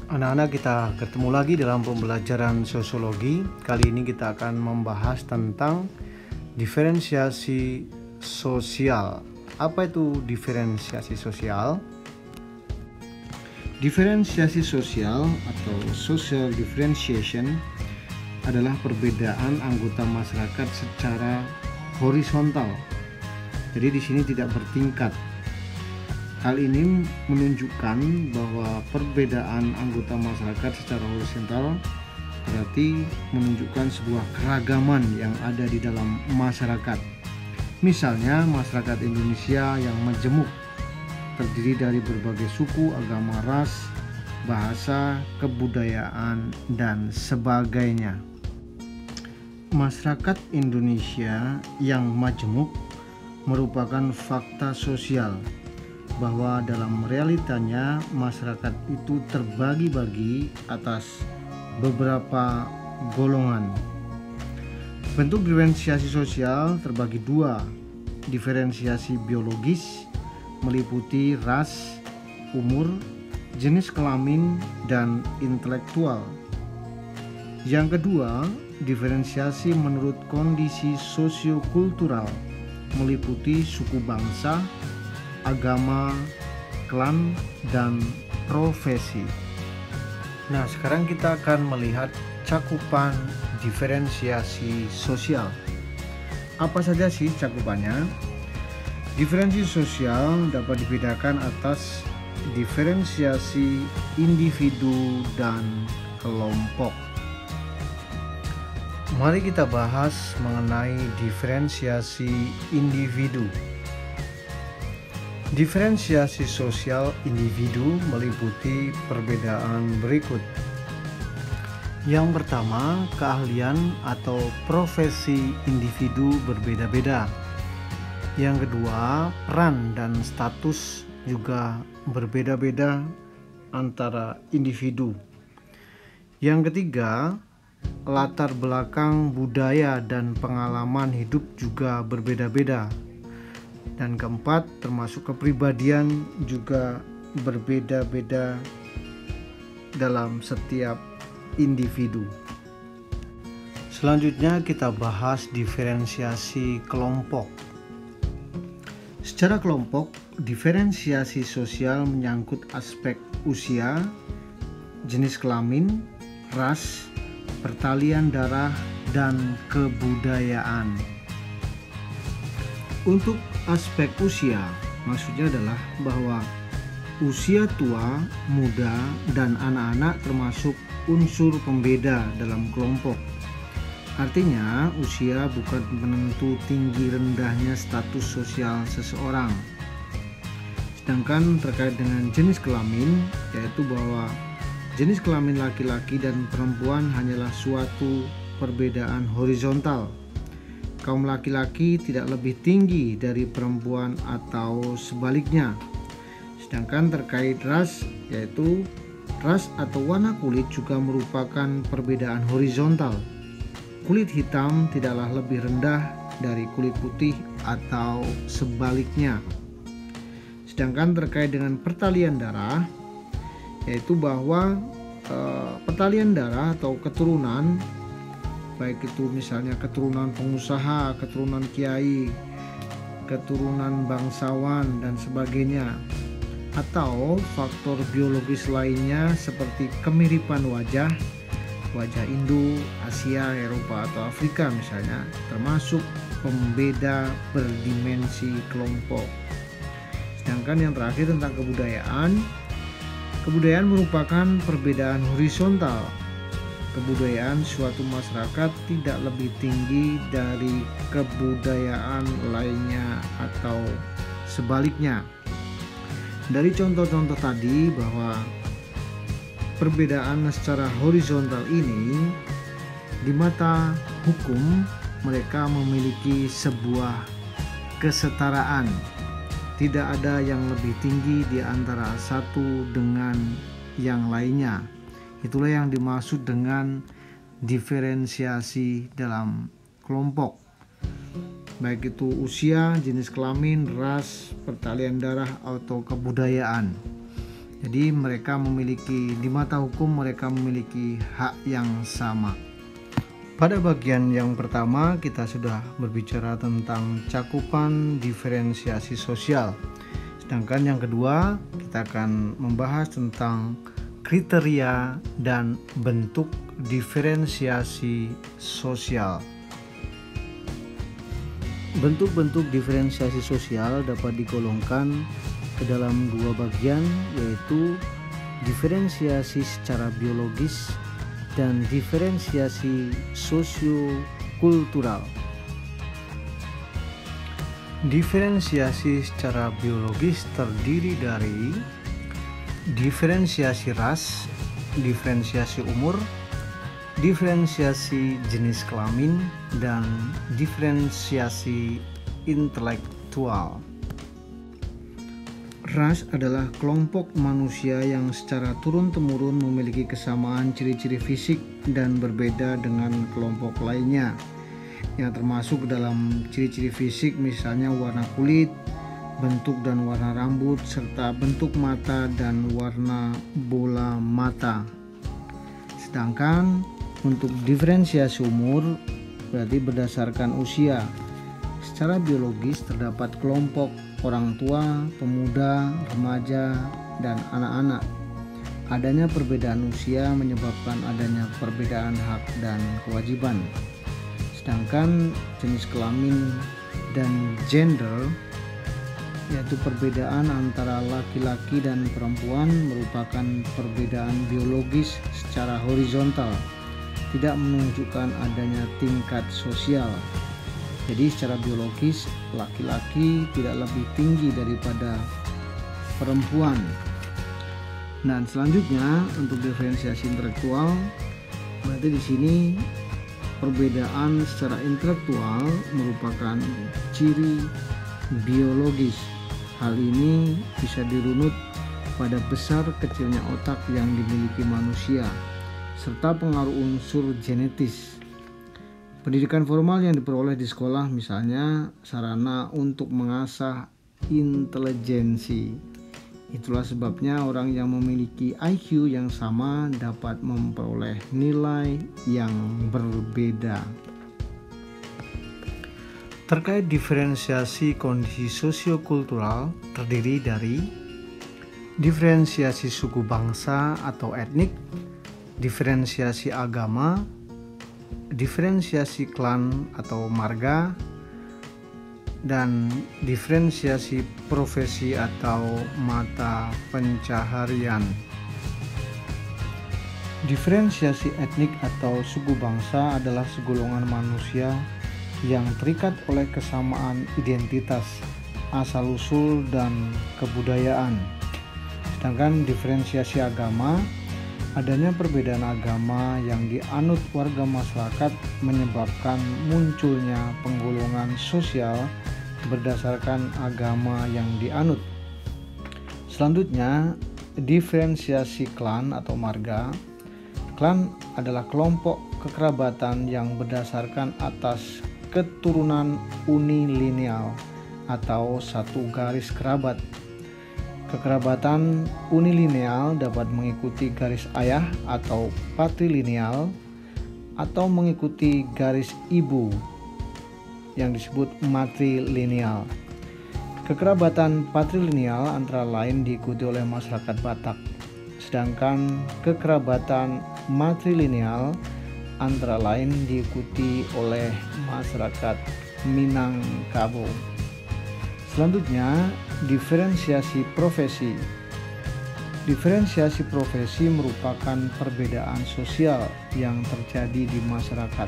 Anak-anak, kita ketemu lagi dalam pembelajaran sosiologi. Kali ini kita akan membahas tentang diferensiasi sosial. Apa itu diferensiasi sosial? Diferensiasi sosial atau social differentiation adalah perbedaan anggota masyarakat secara horizontal. Jadi di sini tidak bertingkat. Hal ini menunjukkan bahwa perbedaan anggota masyarakat secara horizontal berarti menunjukkan sebuah keragaman yang ada di dalam masyarakat. Misalnya masyarakat Indonesia yang majemuk, terdiri dari berbagai suku, agama, ras, bahasa, kebudayaan, dan sebagainya. Masyarakat Indonesia yang majemuk merupakan fakta sosial bahwa dalam realitanya masyarakat itu terbagi-bagi atas beberapa golongan. Bentuk diferensiasi sosial terbagi dua: diferensiasi biologis meliputi ras, umur, jenis kelamin, dan intelektual. Yang kedua, diferensiasi menurut kondisi sosiokultural meliputi suku bangsa, agama, klan, dan profesi. Nah, sekarang kita akan melihat cakupan diferensiasi sosial. Apa saja sih cakupannya? Diferensiasi sosial dapat dibedakan atas diferensiasi individu dan kelompok. Mari kita bahas mengenai diferensiasi individu. Diferensiasi sosial individu meliputi perbedaan berikut. Yang pertama, keahlian atau profesi individu berbeda-beda. Yang kedua, peran dan status juga berbeda-beda antara individu. Yang ketiga, latar belakang budaya dan pengalaman hidup juga berbeda-beda. Dan keempat, termasuk kepribadian juga berbeda-beda dalam setiap individu. Selanjutnya kita bahas diferensiasi kelompok. Secara kelompok, diferensiasi sosial menyangkut aspek usia, jenis kelamin, ras, pertalian darah, dan kebudayaan. Untuk aspek usia, maksudnya adalah bahwa usia tua, muda, dan anak-anak termasuk unsur pembeda dalam kelompok. Artinya, usia bukan penentu tinggi rendahnya status sosial seseorang. Sedangkan terkait dengan jenis kelamin, yaitu bahwa jenis kelamin laki-laki dan perempuan hanyalah suatu perbedaan horizontal. Kaum laki-laki tidak lebih tinggi dari perempuan atau sebaliknya. Sedangkan terkait ras, yaitu ras atau warna kulit juga merupakan perbedaan horizontal. Kulit hitam tidaklah lebih rendah dari kulit putih atau sebaliknya. Sedangkan terkait dengan pertalian darah, yaitu bahwa pertalian darah atau keturunan, baik itu misalnya keturunan pengusaha, keturunan kiai, keturunan bangsawan, dan sebagainya, atau faktor biologis lainnya seperti kemiripan wajah Indo, Asia, Eropa, atau Afrika misalnya, termasuk pembeda berdimensi kelompok. Sedangkan yang terakhir tentang kebudayaan merupakan perbedaan horizontal. Kebudayaan suatu masyarakat tidak lebih tinggi dari kebudayaan lainnya atau sebaliknya. Dari contoh-contoh tadi bahwa perbedaan secara horizontal ini di mata hukum mereka memiliki sebuah kesetaraan. Tidak ada yang lebih tinggi di antara satu dengan yang lainnya. Itulah yang dimaksud dengan diferensiasi dalam kelompok. baik itu usia, jenis kelamin, ras, pertalian darah, atau kebudayaan. Jadi di mata hukum mereka memiliki hak yang sama. Pada bagian yang pertama kita sudah berbicara tentang cakupan diferensiasi sosial. Sedangkan yang kedua kita akan membahas tentang kriteria dan bentuk diferensiasi sosial. Bentuk-bentuk diferensiasi sosial dapat digolongkan ke dalam dua bagian, yaitu diferensiasi secara biologis dan diferensiasi sosiokultural. Diferensiasi secara biologis terdiri dari diferensiasi ras, diferensiasi umur, diferensiasi jenis kelamin, dan diferensiasi intelektual. Ras adalah kelompok manusia yang secara turun-temurun memiliki kesamaan ciri-ciri fisik dan berbeda dengan kelompok lainnya, yang termasuk dalam ciri-ciri fisik misalnya warna kulit, bentuk dan warna rambut, serta bentuk mata dan warna bola mata. Sedangkan untuk diferensiasi umur berarti berdasarkan usia. Secara biologis terdapat kelompok orang tua, pemuda, remaja, dan anak-anak. Adanya perbedaan usia menyebabkan adanya perbedaan hak dan kewajiban. Sedangkan jenis kelamin dan gender, yaitu perbedaan antara laki-laki dan perempuan, merupakan perbedaan biologis secara horizontal, tidak menunjukkan adanya tingkat sosial. Jadi secara biologis laki-laki tidak lebih tinggi daripada perempuan. Dan selanjutnya untuk diferensiasi intelektual, berarti di sini perbedaan secara intelektual merupakan ciri biologis. Hal ini bisa dirunut pada besar kecilnya otak yang dimiliki manusia serta pengaruh unsur genetis. Pendidikan formal yang diperoleh di sekolah misalnya sarana untuk mengasah intelijensi. Itulah sebabnya orang yang memiliki IQ yang sama dapat memperoleh nilai yang berbeda. Terkait diferensiasi kondisi sosiokultural terdiri dari diferensiasi suku bangsa atau etnik, diferensiasi agama, diferensiasi klan atau marga, dan diferensiasi profesi atau mata pencaharian. Diferensiasi etnik atau suku bangsa adalah segolongan manusia yang terikat oleh kesamaan identitas, asal-usul, dan kebudayaan. Sedangkan diferensiasi agama, adanya perbedaan agama yang dianut warga masyarakat menyebabkan munculnya penggolongan sosial berdasarkan agama yang dianut. Selanjutnya, diferensiasi klan atau marga. Klan adalah kelompok kekerabatan yang berdasarkan atas keturunan unilineal atau satu garis kerabat. Kekerabatan unilineal dapat mengikuti garis ayah atau patrilineal atau mengikuti garis ibu yang disebut matrilineal. Kekerabatan patrilineal antara lain diikuti oleh masyarakat Batak, sedangkan kekerabatan matrilineal antara lain diikuti oleh masyarakat Minangkabau. Selanjutnya, diferensiasi profesi. Diferensiasi profesi merupakan perbedaan sosial yang terjadi di masyarakat.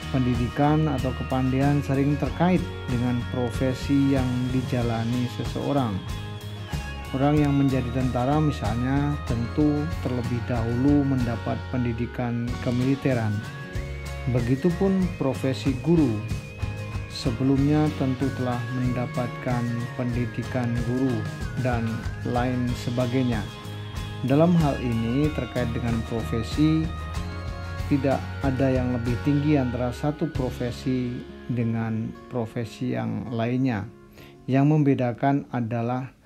Pendidikan atau kepandaian sering terkait dengan profesi yang dijalani seseorang. Orang yang menjadi tentara misalnya tentu terlebih dahulu mendapat pendidikan kemiliteran. Begitupun profesi guru. Sebelumnya tentu telah mendapatkan pendidikan guru dan lain sebagainya. Dalam hal ini terkait dengan profesi, tidak ada yang lebih tinggi antara satu profesi dengan profesi yang lainnya. Yang membedakan adalah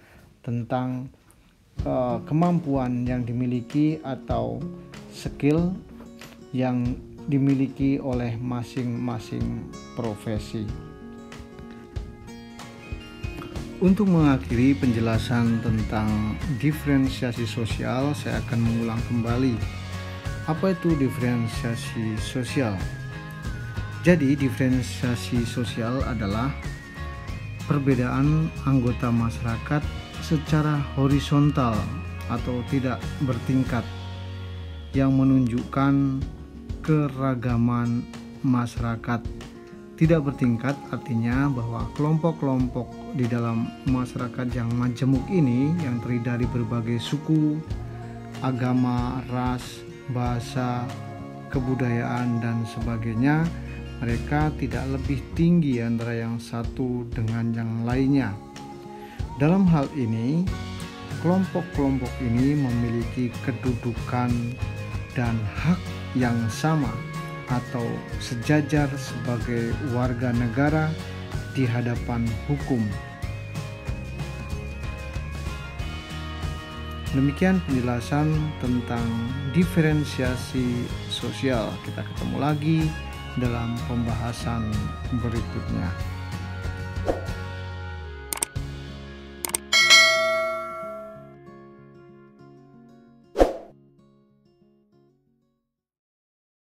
tentang kemampuan yang dimiliki atau skill yang dimiliki oleh masing-masing profesi. Untuk mengakhiri penjelasan tentang diferensiasi sosial, saya akan mengulang kembali. Apa itu diferensiasi sosial? Jadi, diferensiasi sosial adalah perbedaan anggota masyarakat secara horizontal atau tidak bertingkat yang menunjukkan keragaman masyarakat. Tidak bertingkat artinya bahwa kelompok-kelompok di dalam masyarakat yang majemuk ini yang terdiri dari berbagai suku, agama, ras, bahasa, kebudayaan, dan sebagainya, mereka tidak lebih tinggi antara yang satu dengan yang lainnya. Dalam hal ini, kelompok-kelompok ini memiliki kedudukan dan hak yang sama atau sejajar sebagai warga negara di hadapan hukum. Demikian penjelasan tentang diferensiasi sosial. Kita ketemu lagi dalam pembahasan berikutnya.